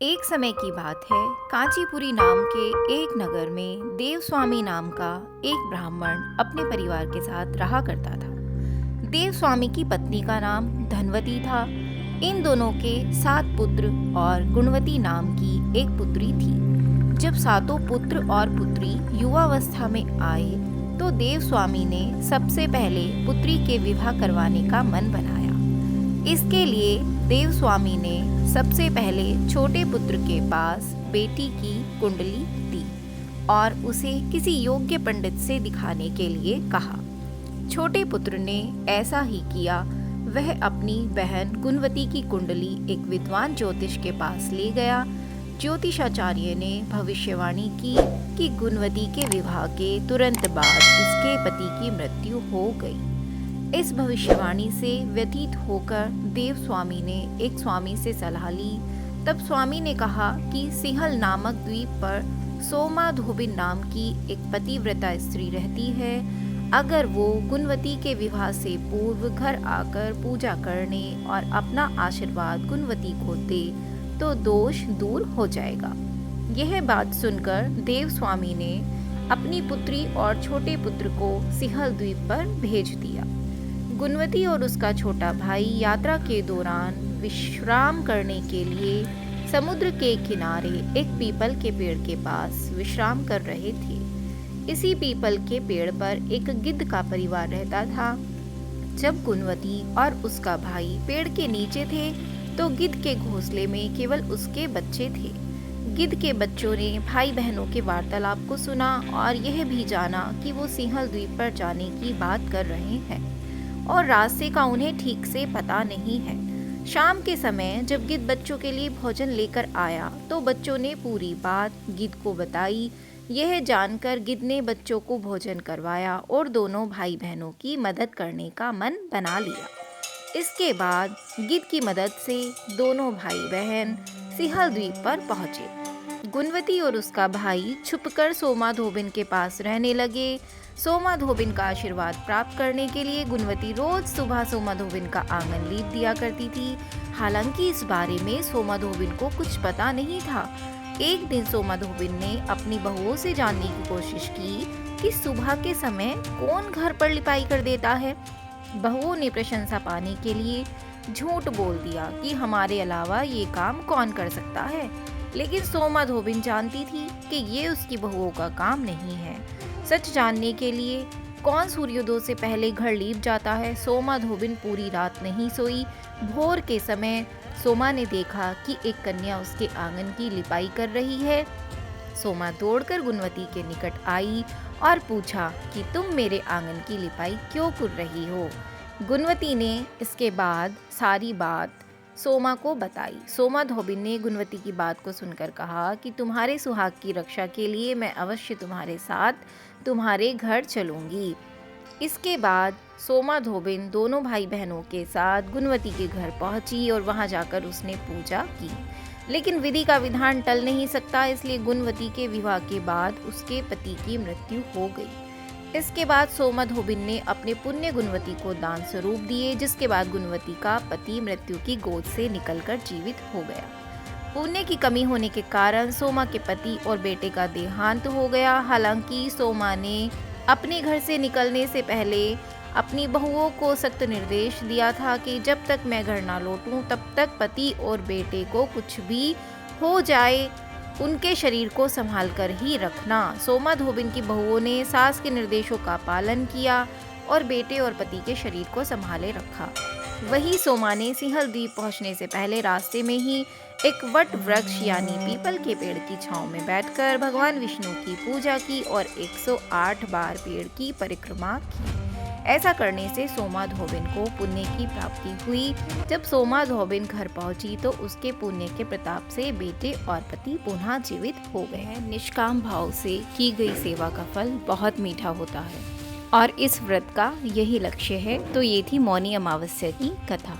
एक समय की बात है, कांचीपुरी नाम के एक नगर में देवस्वामी नाम का एक ब्राह्मण अपने परिवार के साथ रहा करता था। देवस्वामी की पत्नी का नाम धनवती था। इन दोनों के 7 पुत्र और गुणवती नाम की एक पुत्री थी। जब सातों पुत्र और पुत्री युवावस्था में आए तो देवस्वामी ने सबसे पहले पुत्री के विवाह करवाने का मन बनाया। इसके लिए देवस्वामी ने सबसे पहले छोटे पुत्र के पास बेटी की कुंडली दी और उसे किसी योग्य पंडित से दिखाने के लिए कहा। छोटे पुत्र ने ऐसा ही किया। वह अपनी बहन गुणवती की कुंडली एक विद्वान ज्योतिष के पास ले गया। ज्योतिषाचार्य ने भविष्यवाणी की कि गुणवती के विवाह के तुरंत बाद उसके पति की मृत्यु हो गई। इस भविष्यवाणी से व्यथित होकर देवस्वामी ने एक स्वामी से सलाह ली। तब स्वामी ने कहा कि सिंहल नामक द्वीप पर सोमा धोबिन नाम की एक पतिव्रता स्त्री रहती है। अगर वो गुणवती के विवाह से पूर्व घर आकर पूजा करने और अपना आशीर्वाद गुणवती को दे तो दोष दूर हो जाएगा। यह बात सुनकर देवस्वामी ने अपनी पुत्री और छोटे पुत्र को सिंहल द्वीप पर भेज दिया। गुणवती और उसका छोटा भाई यात्रा के दौरान विश्राम करने के लिए समुद्र के किनारे एक पीपल के पेड़ के पास विश्राम कर रहे थे। इसी पीपल के पेड़ पर एक गिद्ध का परिवार रहता था। जब गुणवती और उसका भाई पेड़ के नीचे थे तो गिद्ध के घोंसले में केवल उसके बच्चे थे। गिद्ध के बच्चों ने भाई बहनों के वार्तालाप को सुना और यह भी जाना कि वो सिंहल द्वीप पर जाने की बात कर रहे हैं और रास्ते का उन्हें ठीक से पता नहीं है। शाम के समय जब गिद्ध बच्चों के लिए भोजन लेकर आया तो बच्चों ने पूरी बात गिद्ध को बताई। यह जानकर गिद्ध ने बच्चों को भोजन करवाया और दोनों भाई बहनों की मदद करने का मन बना लिया। इसके बाद गिद्ध की मदद से दोनों भाई बहन सिंहल द्वीप पर पहुंचे। गुणवती और उसका भाई छुपकर सोमा धोबिन के पास रहने लगे। सोमा धोबिन का आशीर्वाद प्राप्त करने के लिए गुणवती रोज सुबह सोमा धोबिन का आंगन लीप दिया करती थी। हालांकि इस बारे में सोमा धोबिन को कुछ पता नहीं था। एक दिन सोमा धोबिन ने अपनी बहुओं से जानने की कोशिश की कि सुबह के समय कौन घर पर लिपाई कर देता है। बहुओं ने प्रशंसा पाने के लिए झूठ बोल दिया कि हमारे अलावा ये काम कौन कर सकता है। लेकिन सोमा धोबिन जानती थी कि ये उसकी बहुओं का काम नहीं है। सच जानने के लिए कौन सूर्योदय से पहले घर लीप जाता है, सोमा धोबिन पूरी रात नहीं सोई। भोर के समय सोमा ने देखा कि एक कन्या उसके आंगन की लिपाई कर रही है। सोमा दौड़कर गुणवती के निकट आई और पूछा कि तुम मेरे आंगन की लिपाई क्यों कर रही हो। गुणवती ने इसके बाद सारी बात सोमा को बताई। सोमा धोबिन ने गुणवती की बात को सुनकर कहा कि तुम्हारे सुहाग की रक्षा के लिए मैं अवश्य तुम्हारे साथ तुम्हारे घर चलूंगी। इसके बाद सोमा धोबिन दोनों भाई बहनों के साथ गुणवती के घर पहुंची और वहां जाकर उसने पूजा की। लेकिन विधि का विधान टल नहीं सकता, इसलिए गुणवती के विवाह के बाद उसके पति की मृत्यु हो गई। इसके बाद सोमा धोबिन ने अपने पुण्य गुणवती को दान स्वरूप दिए, जिसके बाद गुणवती का पति मृत्यु की गोद से निकलकर जीवित हो गया। पुण्य की कमी होने के कारण सोमा के पति और बेटे का देहांत हो गया। हालांकि सोमा ने अपने घर से निकलने से पहले अपनी बहुओं को सख्त निर्देश दिया था कि जब तक मैं घर ना लौटूं तब तक पति और बेटे को कुछ भी हो जाए उनके शरीर को संभाल कर ही रखना। सोमा धोबिन की बहुओं ने सास के निर्देशों का पालन किया और बेटे और पति के शरीर को संभाले रखा। वही सोमा ने सिंहल द्वीप पहुंचने से पहले रास्ते में ही एक वट वृक्ष यानी पीपल के पेड़ की छांव में बैठकर भगवान विष्णु की पूजा की और 108 बार पेड़ की परिक्रमा की। ऐसा करने से सोमा धोबिन को पुण्य की प्राप्ति हुई। जब सोमा धोबिन घर पहुंची तो उसके पुण्य के प्रताप से बेटे और पति पुनः जीवित हो गए। निष्काम भाव से की गई सेवा का फल बहुत मीठा होता है और इस व्रत का यही लक्ष्य है। तो ये थी मौनी अमावस्या की कथा।